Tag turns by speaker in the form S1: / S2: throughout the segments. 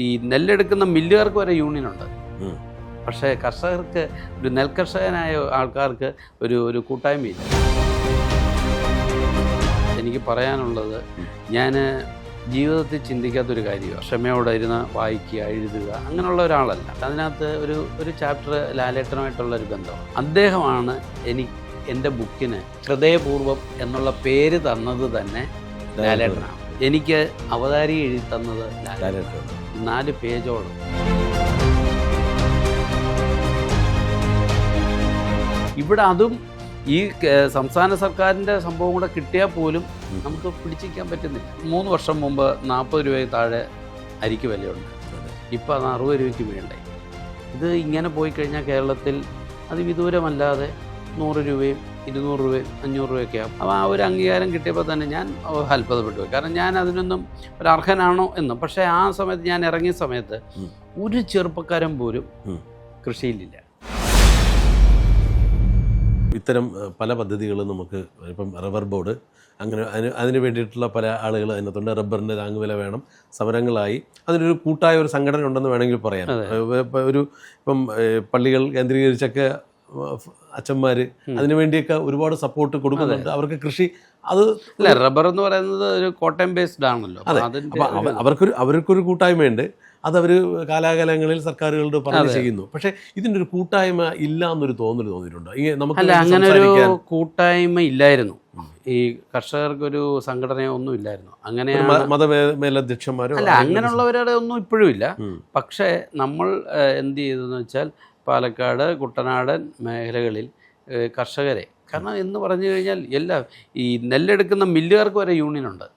S1: ഈ നെല്ലെടുക്കുന്ന മില്ലുകാർക്ക് വരെ യൂണിയനുണ്ട്. പക്ഷേ കർഷകർക്ക്, ഒരു നെൽകർഷകനായ ആൾക്കാർക്ക് ഒരു കൂട്ടായ്മയില്ല. എനിക്ക് പറയാനുള്ളത്, ഞാൻ ജീവിതത്തിൽ ചിന്തിക്കാത്തൊരു കാര്യമാണ് ക്ഷമയോടെ ഇരുന്ന് വായിക്കുക, എഴുതുക, അങ്ങനെയുള്ള ഒരാളല്ല. അതിനകത്ത് ഒരു ചാപ്റ്റർ ലാലേട്ടനുമായിട്ടുള്ളൊരു ബന്ധം. അദ്ദേഹമാണ് എൻ്റെ ബുക്കിന് ഹൃദയപൂർവ്വം എന്നുള്ള പേര് തന്നത് തന്നെ ലാലേട്ടനാണ്. എനിക്ക് അവതാരി എഴുതി തന്നത് ലാലേട്ടൻ. 4 പേജോളം. ഇവിടെ അതും ഈ സംസ്ഥാന സർക്കാരിൻ്റെ സംഭവം കൂടെ കിട്ടിയാൽ പോലും നമുക്ക് പിടിച്ചിരിക്കാൻ പറ്റുന്നില്ല. 3 വർഷം മുമ്പ് 40 രൂപയ്ക്ക് താഴെ അരിക്ക് വിലയുണ്ട്. ഇപ്പം അത് 60 രൂപയ്ക്ക് വേണ്ടേ. ഇത് ഇങ്ങനെ പോയി കഴിഞ്ഞാൽ കേരളത്തിൽ അതിവിദൂരമല്ലാതെ 100 രൂപയും 200 രൂപയും 500 രൂപയൊക്കെ ആകും. അപ്പോൾ ആ ഒരു അംഗീകാരം കിട്ടിയപ്പോൾ തന്നെ ഞാൻ അത്ഭുതപ്പെട്ടു പോയി. കാരണം ഞാൻ അതിനൊന്നും ഒരു അർഹനാണോ എന്ന്. പക്ഷേ ആ സമയത്ത്, ഞാൻ ഇറങ്ങിയ സമയത്ത് ഒരു ചെറുപ്പക്കാരൻ പോലും കൃഷിയിലില്ല.
S2: ഇത്തരം പല പദ്ധതികളും നമുക്ക് ഇപ്പം റബ്ബർ ബോർഡ്, അങ്ങനെ അതിന് വേണ്ടിയിട്ടുള്ള പല ആളുകൾ അതിനകത്തുണ്ട്. റബ്ബറിൻ്റെ താങ്ങുവില വേണം, സമരങ്ങളായി അതിനൊരു കൂട്ടായ ഒരു സംഘടന ഉണ്ടെന്ന് വേണമെങ്കിൽ പറയാം. ഇപ്പം പള്ളികൾ കേന്ദ്രീകരിച്ചൊക്കെ അച്ഛന്മാർ അതിനു വേണ്ടിയൊക്കെ ഒരുപാട് സപ്പോർട്ട് കൊടുക്കുന്നുണ്ട്. അവർക്ക് കൃഷി അത്
S1: അല്ല, റബ്ബർ എന്ന് പറയുന്നത് ഒരു കോട്ടയം ബേസ്ഡ് ആണല്ലോ.
S2: അപ്പോൾ അവർക്കൊരു കൂട്ടായ്മയുണ്ട്. അതവർ കാലാകാലങ്ങളിൽ സർക്കാരുകളുടെ പറഞ്ഞ് ചെയ്യുന്നു. പക്ഷേ ഇതിൻ്റെ ഒരു കൂട്ടായ്മ ഇല്ല എന്നൊരു തോന്നിയിട്ടുണ്ട്.
S1: അല്ല, അങ്ങനെ ഒരു കൂട്ടായ്മ ഇല്ലായിരുന്നു. ഈ കർഷകർക്കൊരു സംഘടനയോ ഒന്നും ഇല്ലായിരുന്നു. അങ്ങനെ
S2: മതമേലധ്യക്ഷന്മാരോ
S1: അല്ല, അങ്ങനെയുള്ളവരുടെ ഒന്നും ഇപ്പോഴും ഇല്ല. പക്ഷേ നമ്മൾ എന്ത് ചെയ്തെന്ന് വെച്ചാൽ, പാലക്കാട്, കുട്ടനാടൻ മേഖലകളിൽ കർഷകരെ, കാരണം എന്ന് പറഞ്ഞു കഴിഞ്ഞാൽ ഈ നെല്ലെടുക്കുന്ന മില്ലുകാർക്ക് വരെ യൂണിയനുണ്ട്.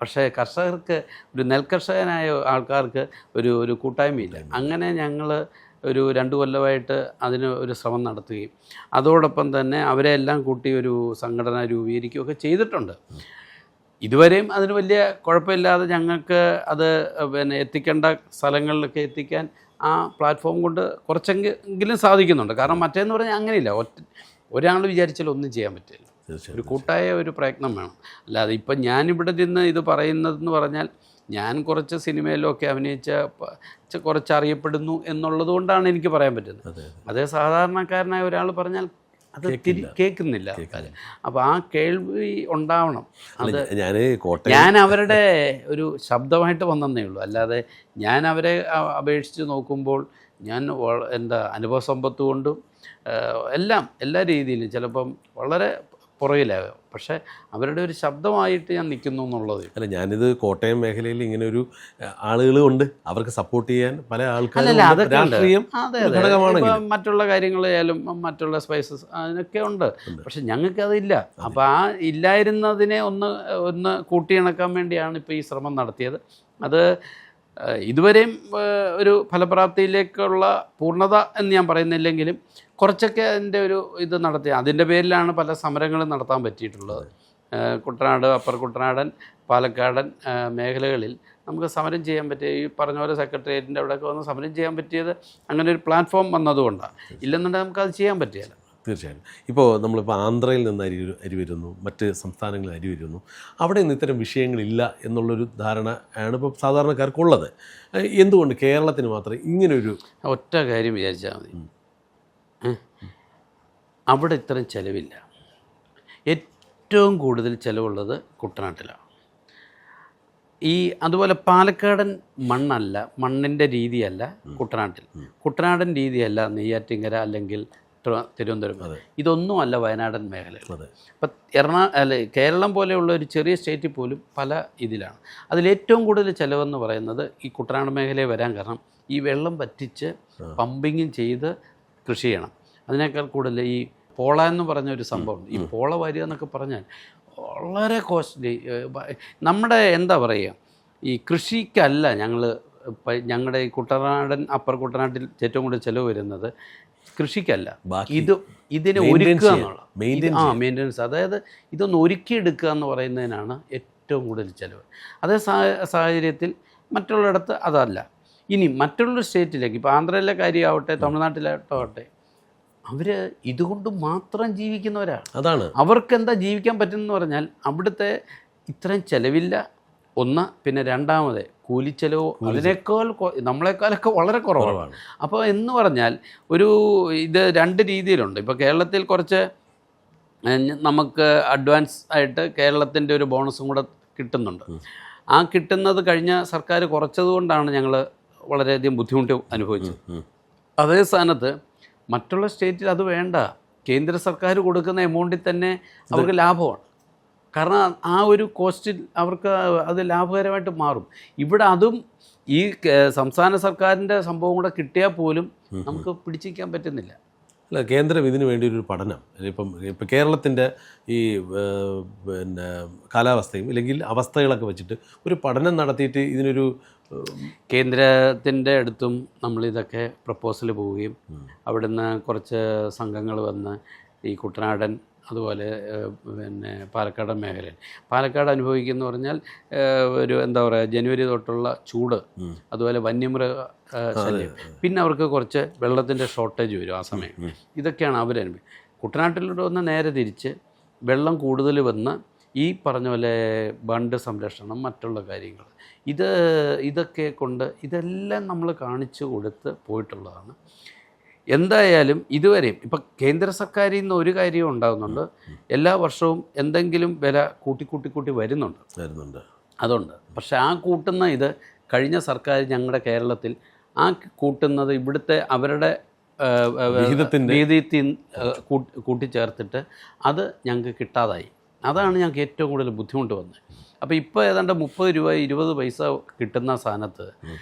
S1: പക്ഷേ കർഷകർക്ക്, ഒരു നെൽകർഷകനായ ആൾക്കാർക്ക് ഒരു കൂട്ടായ്മയില്ല. അങ്ങനെ ഞങ്ങൾ ഒരു 2 കൊല്ലമായിട്ട് അതിന് ഒരു ശ്രമം നടത്തുകയും അതോടൊപ്പം തന്നെ അവരെ എല്ലാം കൂട്ടി ഒരു സംഘടന രൂപീകരിക്കുകയൊക്കെ ചെയ്തിട്ടുണ്ട്. ഇതുവരെയും അതിന് വലിയ കുഴപ്പമില്ലാതെ ഞങ്ങൾക്ക് അത് എത്തിക്കേണ്ട സ്ഥലങ്ങളിലൊക്കെ എത്തിക്കാൻ ആ പ്ലാറ്റ്ഫോം കൊണ്ട് കുറച്ചെങ്കിലും സാധിക്കുന്നുണ്ട്. കാരണം മറ്റേന്ന് പറഞ്ഞാൽ അങ്ങനെയില്ല, ഒരാൾ വിചാരിച്ചാൽ ഒന്നും ചെയ്യാൻ പറ്റില്ല. ഒരു കൂട്ടായ ഒരു പ്രയത്നം വേണം. അല്ലാതെ ഇപ്പം ഞാനിവിടെ നിന്ന് ഇത് പറയുന്നതെന്ന് പറഞ്ഞാൽ, ഞാൻ കുറച്ച് സിനിമയിലൊക്കെ അഭിനയിച്ച കുറച്ച് അറിയപ്പെടുന്നു എന്നുള്ളത് കൊണ്ടാണ് എനിക്ക് പറയാൻ പറ്റുന്നത്. അതേ സാധാരണക്കാരനായ ഒരാൾ പറഞ്ഞാൽ അത് കേൾക്കുന്നില്ല ആൾക്കാർ. അപ്പോൾ ആ കേൾവി ഉണ്ടാവണം. അത് ഞാൻ അവരുടെ ഒരു ശബ്ദമായിട്ട് വന്നതേ ഉള്ളൂ. അല്ലാതെ ഞാൻ അവരെ അപേക്ഷിച്ച് നോക്കുമ്പോൾ ഞാൻ അനുഭവ സമ്പത്ത് കൊണ്ടും എല്ലാ രീതിയിലും ചിലപ്പം വളരെ പുറകിലാകും. പക്ഷേ അവരുടെ ഒരു ശബ്ദമായിട്ട് ഞാൻ നിൽക്കുന്നു എന്നുള്ളത്.
S2: അല്ല, ഞാനിത് കോട്ടയം മേഖലയിൽ ഇങ്ങനെ ഒരു ആളുകളുണ്ട്, അവർക്ക് സപ്പോർട്ട് ചെയ്യാൻ പല ആൾക്കാരും.
S1: മറ്റുള്ള കാര്യങ്ങളായാലും മറ്റുള്ള സ്പൈസസ് അതിനൊക്കെ ഉണ്ട്. പക്ഷെ ഞങ്ങൾക്കതില്ല. അപ്പോൾ ആ ഇല്ലായിരുന്നതിനെ ഒന്ന് കൂട്ടിയിണക്കാൻ വേണ്ടിയാണ് ഇപ്പോൾ ഈ ശ്രമം നടത്തിയത്. അത് ഇതുവരെയും ഒരു ഫലപ്രാപ്തിയിലേക്കുള്ള പൂർണ്ണത എന്ന് ഞാൻ പറയുന്നില്ലെങ്കിലും കുറച്ചൊക്കെ അതിൻ്റെ ഇത് നടത്തി. അതിൻ്റെ പേരിലാണ് പല സമരങ്ങളും നടത്താൻ പറ്റിയിട്ടുള്ളത്. കുട്ടനാട്, അപ്പർ കുട്ടനാടൻ, പാലക്കാടൻ മേഖലകളിൽ നമുക്ക് സമരം ചെയ്യാൻ പറ്റിയ, ഈ പറഞ്ഞ പോലെ സെക്രട്ടേറിയറ്റിൻ്റെ അവിടെയൊക്കെ വന്ന് സമരം ചെയ്യാൻ പറ്റിയത് അങ്ങനെ ഒരു പ്ലാറ്റ്ഫോം വന്നതുകൊണ്ടാണ്. ഇല്ലെന്നുണ്ടെങ്കിൽ നമുക്കത് ചെയ്യാൻ പറ്റില്ല.
S2: തീർച്ചയായും. ഇപ്പോൾ നമ്മളിപ്പോൾ ആന്ധ്രയിൽ നിന്ന് അരി വരുന്നു, മറ്റ് സംസ്ഥാനങ്ങളിൽ അരി വരുന്നു, അവിടെ നിന്ന് ഇത്തരം വിഷയങ്ങളില്ല എന്നുള്ളൊരു ധാരണ ആണ് ഇപ്പോൾ സാധാരണക്കാർക്കുള്ളത്. എന്തുകൊണ്ട് കേരളത്തിന് മാത്രം ഇങ്ങനൊരു
S1: ഒറ്റ കാര്യം വിചാരിച്ചാൽ മതി, അവിടെ ഇത്രയും ചിലവില്ല. ഏറ്റവും കൂടുതൽ ചിലവുള്ളത് കുട്ടനാട്ടിലാണ്. അതുപോലെ പാലക്കാടൻ മണ്ണല്ല, മണ്ണിൻ്റെ രീതിയല്ല കുട്ടനാടൻ രീതിയല്ല നെയ്യാറ്റിൻകര അല്ലെങ്കിൽ തിരുവനന്തപുരം. ഇതൊന്നുമല്ല വയനാടൻ മേഖലകൾ. ഇപ്പം കേരളം പോലെയുള്ള ഒരു ചെറിയ സ്റ്റേറ്റിൽ പോലും പല ഇതിലാണ്. അതിലേറ്റവും കൂടുതൽ ചിലവെന്ന് പറയുന്നത് ഈ കുട്ടനാട് മേഖലയിൽ വരാൻ കാരണം ഈ വെള്ളം വറ്റിച്ച് പമ്പിങ്ങും ചെയ്ത് കൃഷി ചെയ്യണം. അതിനേക്കാൾ കൂടുതൽ ഈ പോള എന്ന് പറഞ്ഞൊരു സംഭവം, ഈ പോള വരിക എന്നൊക്കെ പറഞ്ഞാൽ വളരെ കോസ്റ്റ്ലി. നമ്മുടെ എന്താ പറയുക, ഈ കൃഷിക്കല്ല ഞങ്ങളുടെ ഈ കുട്ടനാടൻ, അപ്പർ കുട്ടനാട്ടിൽ ഏറ്റവും കൂടുതൽ ചിലവ് വരുന്നത് കൃഷിക്കല്ല. ഇതിനെ ഒരുക്കുക എന്നുള്ള മെയിൻ്റനൻസ്, അതായത് ഇതൊന്ന് ഒരുക്കിയെടുക്കുക എന്ന് പറയുന്നതിനാണ് ഏറ്റവും കൂടുതൽ ചിലവ്. അതേ സാഹചര്യത്തിൽ മറ്റുള്ളിടത്ത് അതല്ല. ഇനി മറ്റുള്ള സ്റ്റേറ്റിലേക്ക്, ഇപ്പോൾ ആന്ധ്രയിലെ കാര്യമാവട്ടെ, തമിഴ്നാട്ടിലാവട്ടെ, അവർ ഇതുകൊണ്ട് മാത്രം ജീവിക്കുന്നവരാണ്.
S2: അതാണ്
S1: അവർക്ക് എന്താ ജീവിക്കാൻ പറ്റുമെന്ന് പറഞ്ഞാൽ, അവിടുത്തെ ഇത്രയും ചിലവില്ല, ഒന്ന്, പിന്നെ രണ്ടാമത് കൂലിച്ചെലവ് അതിനേക്കാൾ നമ്മളെക്കാളൊക്കെ വളരെ കുറവാണ്. അപ്പോൾ എന്ന് പറഞ്ഞാൽ ഇത് 2 രീതിയിലുണ്ട്. ഇപ്പോൾ കേരളത്തിൽ കുറച്ച് നമുക്ക് അഡ്വാൻസ് ആയിട്ട് കേരളത്തിൻ്റെ ഒരു ബോണസും കൂടെ കിട്ടുന്നുണ്ട്. ആ കിട്ടുന്നത് കഴിഞ്ഞ സർക്കാർ കുറച്ചതുകൊണ്ടാണ് ഞങ്ങൾ വളരെയധികം ബുദ്ധിമുട്ട് അനുഭവിച്ചത്. അതേ സ്ഥാനത്ത് മറ്റുള്ള സ്റ്റേറ്റിൽ അത് വേണ്ട, കേന്ദ്ര സർക്കാർ കൊടുക്കുന്ന എമൗണ്ടിൽ തന്നെ അവർക്ക് ലാഭമാണ്. കാരണം ആ ഒരു കോസ്റ്റിൽ അവർക്ക് അത് ലാഭകരമായിട്ട് മാറും. ഇവിടെ അതും ഈ സംസ്ഥാന സർക്കാരിൻ്റെ സംഭവം കൂടെ കിട്ടിയാൽ പോലും നമുക്ക് പിടിച്ചിരിക്കാൻ പറ്റുന്നില്ല.
S2: അല്ല, കേന്ദ്രം ഇതിനു വേണ്ടി ഒരു പഠനം ഇപ്പം കേരളത്തിൻ്റെ ഈ പിന്നെ കാലാവസ്ഥയും അല്ലെങ്കിൽ അവസ്ഥകളൊക്കെ വെച്ചിട്ട് ഒരു പഠനം നടത്തിയിട്ട് ഇതിനൊരു
S1: കേന്ദ്രത്തിൻ്റെ അടുത്തും നമ്മളിതൊക്കെ പ്രപ്പോസൽ പോവുകയും അവിടുന്ന് കുറച്ച് സംഘങ്ങൾ വന്ന് ഈ കുട്ടനാടൻ അതുപോലെ പിന്നെ പാലക്കാടൻ മേഖലയിൽ പാലക്കാട് അനുഭവിക്കുന്ന പറഞ്ഞാൽ ഒരു എന്താ പറയുക ജനുവരി തൊട്ടുള്ള ചൂട്, അതുപോലെ വന്യമൃഗ ശല്യം, പിന്നെ അവർക്ക് കുറച്ച് വെള്ളത്തിൻ്റെ ഷോർട്ടേജ് വരും ആ സമയം. ഇതൊക്കെയാണ് അവരനുഭവം. കുട്ടനാട്ടിലൂടെ വന്ന് നേരെ തിരിച്ച് വെള്ളം കൂടുതൽ വന്ന് ഈ പറഞ്ഞ പോലെ ബണ്ട് സംരക്ഷണം, മറ്റുള്ള കാര്യങ്ങൾ, ഇതൊക്കെ കൊണ്ട് ഇതെല്ലാം നമ്മൾ കാണിച്ചു കൊടുത്ത് പോയിട്ടുള്ളതാണ്. എന്തായാലും ഇതുവരെയും ഇപ്പം കേന്ദ്ര സർക്കാരിൽ നിന്ന് ഒരു കാര്യവും ഉണ്ടാകുന്നുണ്ട്, എല്ലാ വർഷവും എന്തെങ്കിലും വില കൂട്ടി വരുന്നുണ്ട്. അതുണ്ട്. പക്ഷെ ആ കൂട്ടുന്ന ഇത് കഴിഞ്ഞ സർക്കാർ ഞങ്ങളുടെ കേരളത്തിൽ ആ കൂട്ടുന്നത് ഇവിടുത്തെ അവരുടെ വിഹിതത്തിൽ കൂട്ടിച്ചേർത്തിട്ട് അത് ഞങ്ങൾക്ക് കിട്ടാതായി. അതാണ് ഞങ്ങൾക്ക് ഏറ്റവും കൂടുതൽ ബുദ്ധിമുട്ട് വന്നത്. അപ്പോൾ ഇപ്പോൾ ഏതാണ്ട് 30 രൂപ 20 പൈസ കിട്ടുന്ന സ്ഥാനത്ത്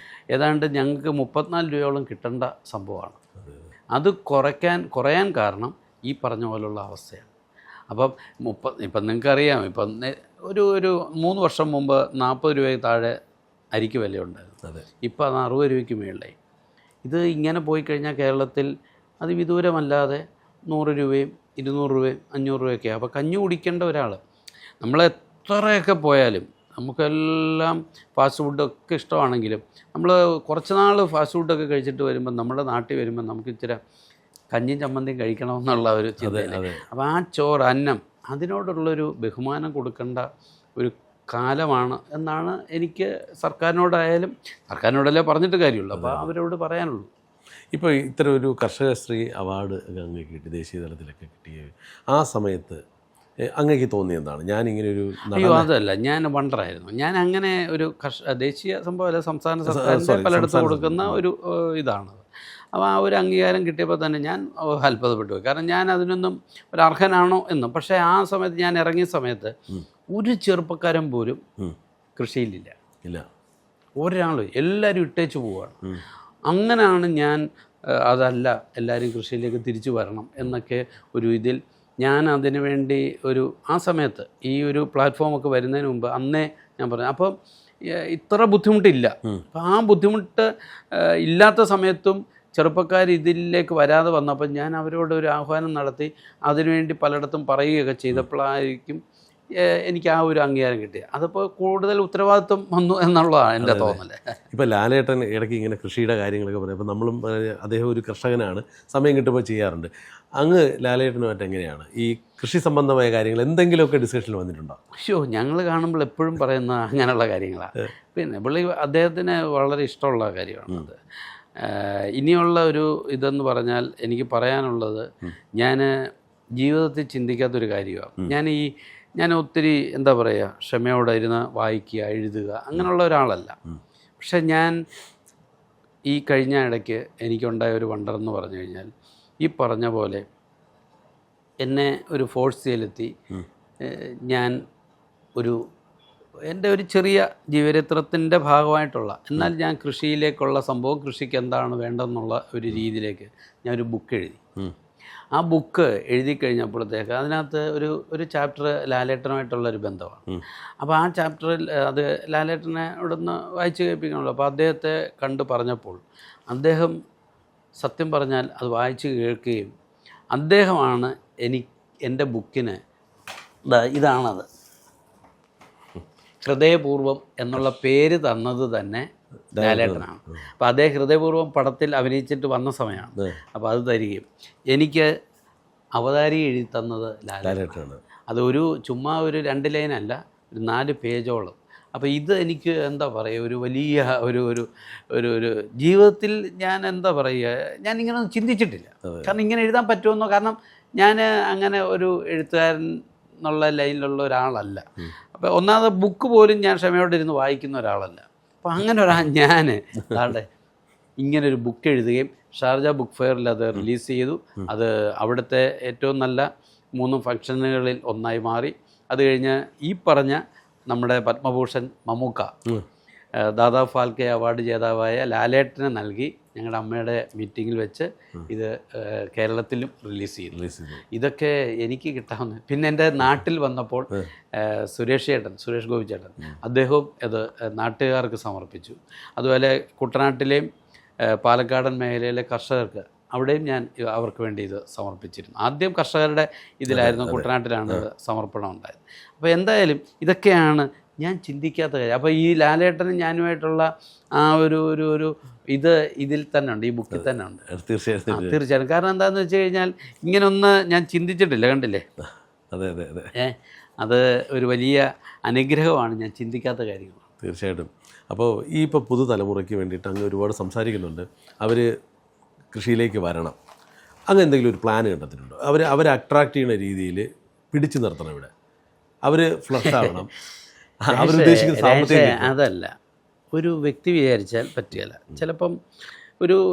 S1: ഏതാണ്ട് ഞങ്ങൾക്ക് 34 രൂപയോളം കിട്ടേണ്ട സംഭവമാണ്. അത് കുറയാൻ കാരണം ഈ പറഞ്ഞ പോലുള്ള അവസ്ഥയാണ്. അപ്പം ഇപ്പം നിങ്ങൾക്കറിയാം, ഇപ്പം ഒരു 3 വർഷം മുമ്പ് 40 രൂപയ്ക്ക് താഴെ അരിക്ക് വിലയുണ്ടായിരുന്നു. ഇപ്പം അത് 60 രൂപയ്ക്ക് മേളിലായി. ഇത് ഇങ്ങനെ പോയി കഴിഞ്ഞാൽ കേരളത്തിൽ അത് വിദൂരമല്ലാതെ 100 രൂപയും 200 രൂപയും 500 രൂപയൊക്കെയാണ്. അപ്പോൾ കഞ്ഞി കുടിക്കേണ്ട ഒരാൾ, നമ്മൾ എത്രയൊക്കെ പോയാലും നമുക്കെല്ലാം ഫാസ്റ്റ് ഫുഡൊക്കെ ഇഷ്ടമാണെങ്കിലും നമ്മൾ കുറച്ച് നാൾ ഫാസ്റ്റ് ഫുഡൊക്കെ കഴിച്ചിട്ട് വരുമ്പോൾ നമ്മുടെ നാട്ടിൽ വരുമ്പോൾ നമുക്ക് ഇച്ചിരി കഞ്ഞിയും ചമ്മന്തിയും കഴിക്കണമെന്നുള്ള ഒരു ചിന്തയില്ല. അപ്പോൾ ആ ചോറ്, അന്നം, അതിനോടുള്ളൊരു ബഹുമാനം കൊടുക്കേണ്ട ഒരു കാലമാണ് എന്നാണ് എനിക്ക് സർക്കാരിനോടല്ലേ പറഞ്ഞിട്ട് കാര്യമുള്ളൂ. അപ്പോൾ അവരോട് പറയാനുള്ളൂ.
S2: ഇപ്പോൾ ഇത്തരം ഒരു കർഷകശ്രീ അവാർഡ് അങ്ങ് കിട്ടി, ദേശീയ തലത്തിലൊക്കെ കിട്ടിയ ആ സമയത്ത് അങ്ങേക്ക് തോന്നിയെന്താണ്? ഞാനിങ്ങനെ ഒരു
S1: അതല്ല, ഞാൻ വണ്ടറായിരുന്നു. ഞാൻ അങ്ങനെ ഒരു ദേശീയ സംഭവമല്ല, സംസ്ഥാന സർക്കാരിൻ്റെ പലയിടത്തും കൊടുക്കുന്ന ഒരു ഇതാണ്. അപ്പോൾ ആ ഒരു അംഗീകാരം കിട്ടിയപ്പോൾ തന്നെ ഞാൻ അത്ഭുതപ്പെട്ടു പോയി. കാരണം ഞാൻ അതിനൊന്നും ഒരു അർഹനാണോ എന്നും. പക്ഷേ ആ സമയത്ത് ഞാൻ ഇറങ്ങിയ സമയത്ത് ഒരു ചെറുപ്പക്കാരൻ പോലും കൃഷിയിലില്ല. ഒരാളും, എല്ലാവരും ഇട്ടേച്ച് പോവുകയാണ്. അങ്ങനെയാണ് ഞാൻ അതല്ല, എല്ലാവരും കൃഷിയിലേക്ക് തിരിച്ചു വരണം എന്നൊക്കെ ഒരു ഇതിൽ ഞാൻ അതിനു വേണ്ടി ആ സമയത്ത് ഈ ഒരു പ്ലാറ്റ്ഫോമൊക്കെ വരുന്നതിന് മുമ്പ് അന്നേ ഞാൻ പറഞ്ഞു. അപ്പം ഇത്ര ബുദ്ധിമുട്ടില്ല. അപ്പം ആ ബുദ്ധിമുട്ട് ഇല്ലാത്ത സമയത്തും ചെറുപ്പക്കാർ ഇതിലേക്ക് വരാതെ വന്നപ്പോൾ ഞാൻ അവരോട് ഒരു ആഹ്വാനം നടത്തി അതിനുവേണ്ടി പലയിടത്തും പറയുകയൊക്കെ ചെയ്തപ്പോഴായിരിക്കും എനിക്ക് ആ ഒരു അംഗീകാരം കിട്ടിയത്. അതിപ്പോൾ കൂടുതൽ ഉത്തരവാദിത്വം വന്നു എന്നുള്ളതാണ് എൻ്റെ തോന്നൽ.
S2: ഇപ്പോൾ ലാലേട്ടൻ ഇടയ്ക്ക് ഇങ്ങനെ കൃഷിയുടെ കാര്യങ്ങളൊക്കെ പറയും. അപ്പോൾ നമ്മളും അദ്ദേഹം ഒരു കർഷകനാണ്, സമയം കിട്ടുമ്പോൾ ചെയ്യാറുണ്ട്. അങ്ങ് ലാലേട്ടനുമായിട്ട് എങ്ങനെയാണ് ഈ കൃഷി സംബന്ധമായ കാര്യങ്ങൾ എന്തെങ്കിലുമൊക്കെ ഡിസ്കഷനിൽ വന്നിട്ടുണ്ടോ?
S1: ഞങ്ങൾ കാണുമ്പോൾ എപ്പോഴും പറയുന്ന അങ്ങനെയുള്ള കാര്യങ്ങളാണ്. പിന്നെ അദ്ദേഹത്തിന് വളരെ ഇഷ്ടമുള്ള കാര്യമാണത്. ഇനിയുള്ള ഒരു ഇതെന്ന് പറഞ്ഞാൽ എനിക്ക് പറയാനുള്ളത്, ഞാൻ ജീവിതത്തിൽ ചിന്തിക്കാത്തൊരു കാര്യമാണ്. ഞാൻ ഒത്തിരി എന്താ പറയുക, ക്ഷമയോടെ ഇരുന്ന് വായിക്കുക, എഴുതുക, അങ്ങനെയുള്ള ഒരാളല്ല. പക്ഷെ ഞാൻ ഈ കഴിഞ്ഞ ഇടയ്ക്ക് എനിക്കുണ്ടായ ഒരു വണ്ടർ എന്ന് പറഞ്ഞു കഴിഞ്ഞാൽ, ഈ പറഞ്ഞ പോലെ എന്നെ ഒരു ഫോഴ്സ് ചെയ്തെത്തി ഞാൻ എൻ്റെ ഒരു ചെറിയ ജീവചരിത്രത്തിൻ്റെ ഭാഗമായിട്ടുള്ള, എന്നാൽ ഞാൻ കൃഷിയിലേക്കുള്ള സംഭവം, കൃഷിക്ക് എന്താണ് വേണ്ടതെന്നുള്ള ഒരു രീതിയിലേക്ക് ഞാനൊരു ബുക്ക് എഴുതി. ആ ബുക്ക് എഴുതി കഴിഞ്ഞപ്പോഴത്തേക്ക് അതിനകത്ത് ഒരു ചാപ്റ്റർ ലാലേട്ടനുമായിട്ടുള്ളൊരു ബന്ധമാണ്. അപ്പോൾ ആ ചാപ്റ്ററിൽ അത് ലാലേട്ടനെ ഇവിടുന്ന് വായിച്ച് കേൾപ്പിക്കണമല്ലോ. അപ്പോൾ അദ്ദേഹത്തെ കണ്ട് പറഞ്ഞപ്പോൾ അദ്ദേഹം സത്യം പറഞ്ഞാൽ അത് വായിച്ച് കേൾക്കുകയും അദ്ദേഹമാണ് എൻ്റെ ബുക്കിന് ഇതാണത് ഹൃദയപൂർവ്വം എന്നുള്ള പേര് തന്നത് തന്നെ ലാലേട്ടനാണ്. അപ്പോൾ അദ്ദേഹം ഹൃദയപൂർവ്വം പടത്തിൽ അഭിനയിച്ചിട്ട് വന്ന സമയമാണ്. അപ്പോൾ അത് തരികയും എനിക്ക് അവതാരി എഴുതി തന്നത് ലാലേട്ടനാണ്. അത് ചുമ്മാ ഒരു 2 ലൈനല്ല, ഒരു 4 പേജോളം. അപ്പോൾ ഇത് എനിക്ക് എന്താ പറയുക ഒരു വലിയ ഒരു ഒരു ഒരു ഒരു ജീവിതത്തിൽ ഞാൻ എന്താ പറയുക ഞാൻ ഇങ്ങനെ ചിന്തിച്ചിട്ടില്ല. കാരണം ഇങ്ങനെ എഴുതാൻ പറ്റുമെന്നോ, കാരണം ഞാൻ അങ്ങനെ ഒരു എഴുത്തുകാരൻ എന്നുള്ള ലൈനിലുള്ള ഒരാളല്ല. അപ്പോൾ ഒന്നാമത് ബുക്ക് പോലും ഞാൻ ക്ഷമയോടെ ഇരുന്ന് വായിക്കുന്ന ഒരാളല്ല. അപ്പോൾ അങ്ങനെ ഞാൻ അതാണ്ട് ഇങ്ങനൊരു ബുക്ക് എഴുതുകയും ഷാർജ ബുക്ക് ഫെയറിൽ അത് റിലീസ് ചെയ്തു. അത് അവിടുത്തെ ഏറ്റവും നല്ല 3 ഫംഗ്ഷനുകളിൽ ഒന്നായി മാറി. അത് കഴിഞ്ഞ് ഈ പറഞ്ഞ നമ്മുടെ പത്മഭൂഷൺ മമ്മൂക്ക ദാദാ ഫാൽക്കെ അവാർഡ് ജേതാവായ ലാലേട്ടന് നൽകി ഞങ്ങളുടെ അമ്മയുടെ മീറ്റിങ്ങിൽ വെച്ച് ഇത് കേരളത്തിലും റിലീസ് ചെയ്തു. ഇതൊക്കെ എനിക്ക് കിട്ടാവുന്ന. പിന്നെ എൻ്റെ നാട്ടിൽ വന്നപ്പോൾ സുരേഷ് ഗോപി ചേട്ടൻ അദ്ദേഹവും ഇത് നാട്ടുകാർക്ക് സമർപ്പിച്ചു. അതുപോലെ കുട്ടനാട്ടിലെയും പാലക്കാടൻ മേഖലയിലെ കർഷകർക്ക് അവിടെയും ഞാൻ അവർക്ക് വേണ്ടി ഇത് സമർപ്പിച്ചിരുന്നു. ആദ്യം കർഷകരുടെ ഇതിലായിരുന്നു, കുട്ടനാട്ടിലാണ് സമർപ്പണം ഉണ്ടായത്. അപ്പോൾ എന്തായാലും ഇതൊക്കെയാണ് ഞാൻ ചിന്തിക്കാത്ത കാര്യം. അപ്പോൾ ഈ ലാലേട്ടനും ഞാനുമായിട്ടുള്ള ആ ഒരു ഇത് ഇതിൽ തന്നെ ഉണ്ട്, ഈ ബുക്കിൽ തന്നെ ഉണ്ട്. തീർച്ചയായിട്ടും. കാരണം എന്താണെന്ന് വെച്ച് കഴിഞ്ഞാൽ ഇങ്ങനൊന്ന് ഞാൻ ചിന്തിച്ചിട്ടില്ല, കണ്ടില്ലേ? അത് ഒരു വലിയ അനുഗ്രഹമാണ്, ഞാൻ ചിന്തിക്കാത്ത കാര്യമാണ്.
S2: തീർച്ചയായിട്ടും. അപ്പോൾ ഈ ഇപ്പോൾ പുതുതലമുറയ്ക്ക് വേണ്ടിയിട്ട് അങ്ങ് ഒരുപാട് സംസാരിക്കുന്നുണ്ട്. അവർ കൃഷിയിലേക്ക് വരണം, അങ്ങനെ എന്തെങ്കിലും ഒരു പ്ലാൻ കണ്ടെത്തിയിട്ടുണ്ടോ? അവരെ അട്രാക്റ്റ് ചെയ്യുന്ന രീതിയിൽ പിടിച്ചു നിർത്തണം, ഇവിടെ അവർ ഫ്ലഷ് ആവണം, അവരുദ്ദേശിക്കുന്ന സാമ്പത്തിക.
S1: അതല്ല ഒരു വ്യക്തി വിചാരിച്ചാൽ പറ്റുകയില്ല. ചിലപ്പം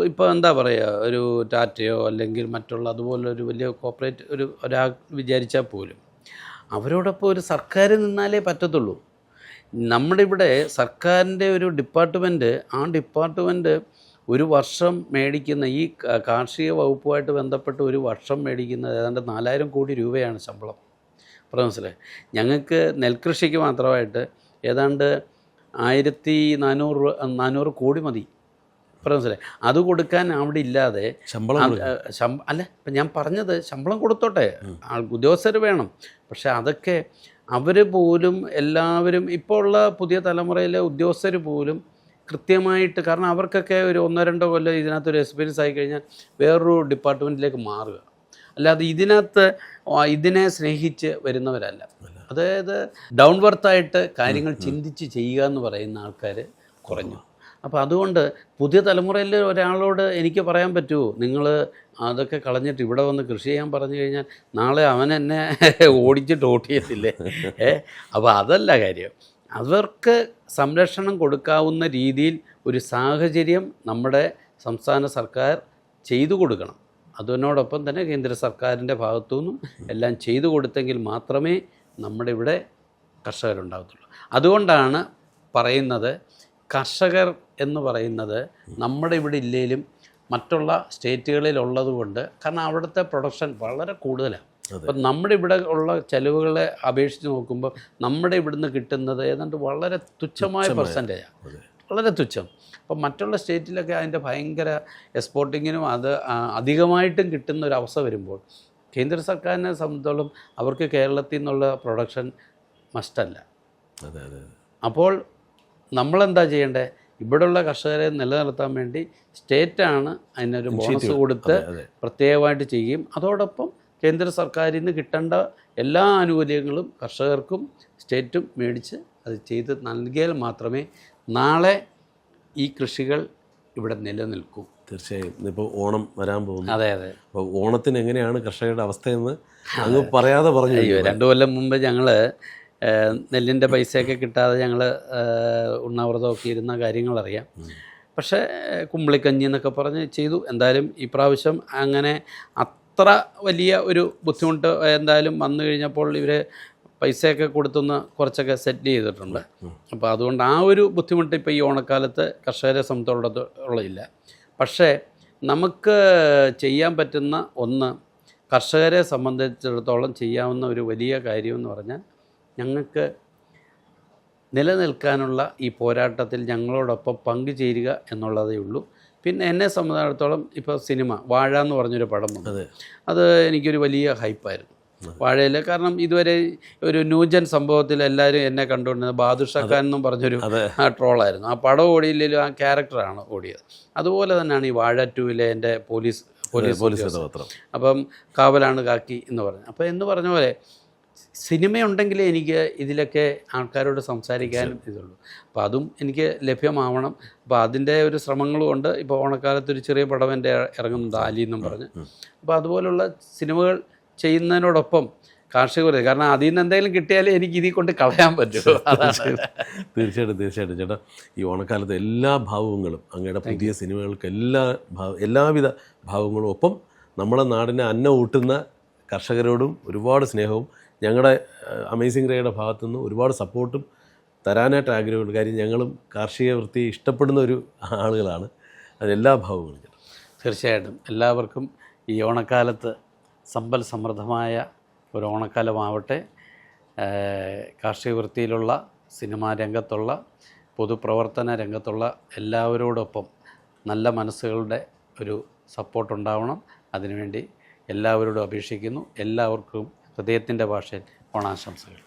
S1: ഇപ്പോൾ എന്താ പറയുക, ഒരു ടാറ്റയോ അല്ലെങ്കിൽ മറ്റുള്ള അതുപോലെ ഒരു വലിയ കോർപ്പറേറ്റ് ഒരാൾ വിചാരിച്ചാൽ പോലും അവരോടൊപ്പം ഒരു സർക്കാർ നിന്നാലേ പറ്റത്തുള്ളൂ. നമ്മുടെ ഇവിടെ സർക്കാരിൻ്റെ ഒരു ഡിപ്പാർട്ട്മെൻറ്റ്, ആ ഡിപ്പാർട്ട്മെൻറ്റ് ഒരു വർഷം മേടിക്കുന്ന ഈ കാർഷിക വകുപ്പുമായിട്ട് ബന്ധപ്പെട്ട് ഒരു വർഷം മേടിക്കുന്നത് ഏതാണ്ട് 4000 കോടി രൂപയാണ് ശമ്പളം. മനസ്സിലായി? ഞങ്ങൾക്ക് നെൽകൃഷിക്ക് മാത്രമായിട്ട് ഏതാണ്ട് 1400 കോടി മതി. മനസ്സിലായി? അത് കൊടുക്കാൻ അവിടെ ഇല്ലാതെ അല്ല, ഇപ്പം ഞാൻ പറഞ്ഞത് ശമ്പളം കൊടുത്തോട്ടെ, ഉദ്യോഗസ്ഥർ വേണം. പക്ഷെ അതൊക്കെ അവർ പോലും എല്ലാവരും ഇപ്പോൾ ഉള്ള പുതിയ തലമുറയിലെ ഉദ്യോഗസ്ഥർ പോലും കൃത്യമായിട്ട്, കാരണം അവർക്കൊക്കെ ഒരു 1-2 കൊല്ലം ഇതിനകത്തൊരു എക്സ്പീരിയൻസ് ആയി കഴിഞ്ഞാൽ വേറൊരു ഡിപ്പാർട്ട്മെൻറ്റിലേക്ക് മാറുക, അല്ലാതെ ഇതിനെ സ്നേഹിച്ച് വരുന്നവരല്ല. അതായത് ഡൗൺ വർത്തായിട്ട് കാര്യങ്ങൾ ചിന്തിച്ച് ചെയ്യുക എന്ന് പറയുന്ന ആൾക്കാർ കുറഞ്ഞു. അപ്പോൾ അതുകൊണ്ട് പുതിയ തലമുറയിൽ ഒരാളോട് എനിക്ക് പറയാൻ പറ്റുമോ, നിങ്ങൾ അതൊക്കെ കളഞ്ഞിട്ട് ഇവിടെ വന്ന് കൃഷി ചെയ്യാൻ പറഞ്ഞു കഴിഞ്ഞാൽ നാളെ അവൻ എന്നെ ഓടിച്ചിട്ട് ഓട്ടിയത്തില്ലേ? അപ്പോൾ അതല്ല കാര്യം. അവർക്ക് സംരക്ഷണം കൊടുക്കാവുന്ന രീതിയിൽ ഒരു സാഹചര്യം നമ്മുടെ സംസ്ഥാന സർക്കാർ ചെയ്തു കൊടുക്കണം. അതിനോടൊപ്പം തന്നെ കേന്ദ്ര സർക്കാരിൻ്റെ ഭാഗത്തുനിന്നും എല്ലാം ചെയ്തു കൊടുത്തെങ്കിൽ മാത്രമേ നമ്മുടെ ഇവിടെ കർഷകരുണ്ടാകത്തുള്ളൂ. അതുകൊണ്ടാണ് പറയുന്നത് കർഷകർ എന്ന് പറയുന്നത് നമ്മുടെ ഇവിടെ ഇല്ലെങ്കിലും മറ്റുള്ള സ്റ്റേറ്റുകളിലുള്ളത് കൊണ്ട്, കാരണം അവിടുത്തെ പ്രൊഡക്ഷൻ വളരെ കൂടുതലാണ്. അപ്പം നമ്മുടെ ഇവിടെ ഉള്ള ചെലവുകളെ അപേക്ഷിച്ച് നോക്കുമ്പോൾ നമ്മുടെ ഇവിടുന്ന് കിട്ടുന്നത് ഏതാണ്ട് വളരെ തുച്ഛമായ പെർസെൻറ്റേജാണ്, വളരെ തുച്ഛം. അപ്പം മറ്റുള്ള സ്റ്റേറ്റിലൊക്കെ അതിൻ്റെ ഭയങ്കര എക്സ്പോർട്ടിങ്ങിനും അത് അധികമായിട്ടും കിട്ടുന്ന ഒരു അവസ്ഥ വരുമ്പോൾ കേന്ദ്ര സർക്കാരിനെ സംബന്ധിച്ചോളം അവർക്ക് കേരളത്തിൽ നിന്നുള്ള പ്രൊഡക്ഷൻ മസ്റ്റല്ല. അപ്പോൾ നമ്മളെന്താ ചെയ്യേണ്ടത്? ഇവിടെയുള്ള കർഷകരെ നിലനിർത്താൻ വേണ്ടി സ്റ്റേറ്റാണ് അതിനൊരു ബോണസ് കൊടുത്ത് പ്രത്യേകമായിട്ട് ചെയ്യും. അതോടൊപ്പം കേന്ദ്ര സർക്കാരിൽ നിന്ന് കിട്ടേണ്ട എല്ലാ ആനുകൂല്യങ്ങളും കർഷകർക്കും സ്റ്റേറ്റും മേടിച്ച് അത് ചെയ്ത് നൽകിയാൽ മാത്രമേ നാളെ ഈ കൃഷികൾ ഇവിടെ നിലനിൽക്കൂ.
S2: തീർച്ചയായും. ഇപ്പോൾ ഓണം വരാൻ പോകുന്നു.
S1: അതെ.
S2: അപ്പോൾ ഓണത്തിന് എങ്ങനെയാണ് കർഷകരുടെ അവസ്ഥയെന്ന് അങ്ങ് പറയാതെ പറഞ്ഞു.
S1: 2 കൊല്ലം മുമ്പ് ഞങ്ങൾ നെല്ലിൻ്റെ പൈസയൊക്കെ കിട്ടാതെ ഞങ്ങൾ ഉണ്ണാവൃതമൊക്കെ ഇരുന്ന കാര്യങ്ങളറിയാം. പക്ഷേ കുമ്പിളിക്കഞ്ഞി എന്നൊക്കെ പറഞ്ഞ് ചെയ്തു. എന്തായാലും ഈ പ്രാവശ്യം അങ്ങനെ അത്ര വലിയ ഒരു ബുദ്ധിമുട്ട് എന്തായാലും വന്നു കഴിഞ്ഞപ്പോൾ ഇവർ പൈസയൊക്കെ കൊടുത്തുനിന്ന് കുറച്ചൊക്കെ സെറ്റിൽ ചെയ്തിട്ടുണ്ട്. അപ്പോൾ അതുകൊണ്ട് ആ ഒരു ബുദ്ധിമുട്ട് ഇപ്പോൾ ഈ ഓണക്കാലത്ത് കർഷകരെ സംബന്ധിച്ചുള്ളതില്ല. പക്ഷേ നമുക്ക് ചെയ്യാൻ പറ്റുന്ന ഒന്ന്, കർഷകരെ സംബന്ധിച്ചിടത്തോളം ചെയ്യാവുന്ന ഒരു വലിയ കാര്യമെന്ന് പറഞ്ഞാൽ ഞങ്ങൾക്ക് നിലനിൽക്കാനുള്ള ഈ പോരാട്ടത്തിൽ ഞങ്ങളോടൊപ്പം പങ്കുചേരുക എന്നുള്ളതേ ഉള്ളൂ. പിന്നെ എന്നെ സംബന്ധിച്ചിടത്തോളം ഇപ്പോൾ സിനിമ വാഴ എന്ന് പറഞ്ഞൊരു പടം വന്നു. അത് എനിക്കൊരു വലിയ ഹൈപ്പായിരുന്നു വാഴയിൽ. കാരണം ഇതുവരെ ഒരു ന്യൂജൻ സംഭവത്തിൽ എല്ലാവരും എന്നെ കണ്ടുകൊണ്ടിരുന്നത് ബാദുഷാ ഖാൻ എന്നും പറഞ്ഞൊരു ട്രോളായിരുന്നു. ആ പടം ഓടിയില്ലെങ്കിലും ആ ക്യാരക്ടറാണ് ഓടിയത്. അതുപോലെ തന്നെയാണ് ഈ വാഴ 2-ലെ എൻ്റെ പോലീസ് അപ്പം കാവലാണ് കാക്കി എന്ന് പറഞ്ഞു. അപ്പോൾ എന്ന് പറഞ്ഞ പോലെ സിനിമയുണ്ടെങ്കിലേ എനിക്ക് ഇതിലൊക്കെ ആൾക്കാരോട് സംസാരിക്കാനും ഇതുള്ളൂ. അപ്പോൾ അതും എനിക്ക് ലഭ്യമാവണം. അപ്പോൾ അതിൻ്റെ ഒരു ശ്രമങ്ങളും ഉണ്ട്. ഇപ്പോൾ ഓണക്കാലത്തൊരു ചെറിയ പടം എൻ്റെ ഇറങ്ങുന്നുണ്ട്, ആലി എന്നും പറഞ്ഞ്. അപ്പോൾ അതുപോലുള്ള സിനിമകൾ ചെയ്യുന്നതിനോടൊപ്പം കാർഷിക വൃത്തി, കാരണം അതിൽ നിന്ന് എന്തെങ്കിലും കിട്ടിയാലേ എനിക്ക് ഇതിൽ കൊണ്ട് കളയാൻ പറ്റുമോ.
S2: തീർച്ചയായിട്ടും ചേട്ടാ, ഈ ഓണക്കാലത്ത് എല്ലാ ഭാവങ്ങളും അങ്ങയുടെ പുതിയ സിനിമകൾക്ക് എല്ലാവിധ ഭാവങ്ങളും, ഒപ്പം നമ്മുടെ നാടിനെ അന്നം ഊട്ടുന്ന കർഷകരോടും ഒരുപാട് സ്നേഹവും ഞങ്ങളുടെ അമേസിംഗ് റേയുടെ ഭാഗത്തുനിന്ന് ഒരുപാട് സപ്പോർട്ടും തരാനായിട്ട് ആഗ്രഹമുണ്ട്. കാര്യം ഞങ്ങളും കാർഷിക വൃത്തി ഇഷ്ടപ്പെടുന്ന ഒരു ആളുകളാണ്. അതെല്ലാ ഭാവങ്ങളും ചേട്ടാ.
S1: തീർച്ചയായിട്ടും എല്ലാവർക്കും ഈ ഓണക്കാലത്ത് സമ്പൽ സമൃദ്ധമായ ഒരു ഓണക്കാലമാവട്ടെ. കാർഷിക വൃത്തിയിലുള്ള, സിനിമാ രംഗത്തുള്ള, പൊതുപ്രവർത്തന രംഗത്തുള്ള എല്ലാവരോടൊപ്പം നല്ല മനസ്സുകളുടെ ഒരു സപ്പോർട്ടുണ്ടാവണം. അതിനുവേണ്ടി എല്ലാവരോടും അപേക്ഷിക്കുന്നു. എല്ലാവർക്കും ഹൃദയത്തിൻ്റെ ഭാഷയിൽ ഓണാശംസകൾ.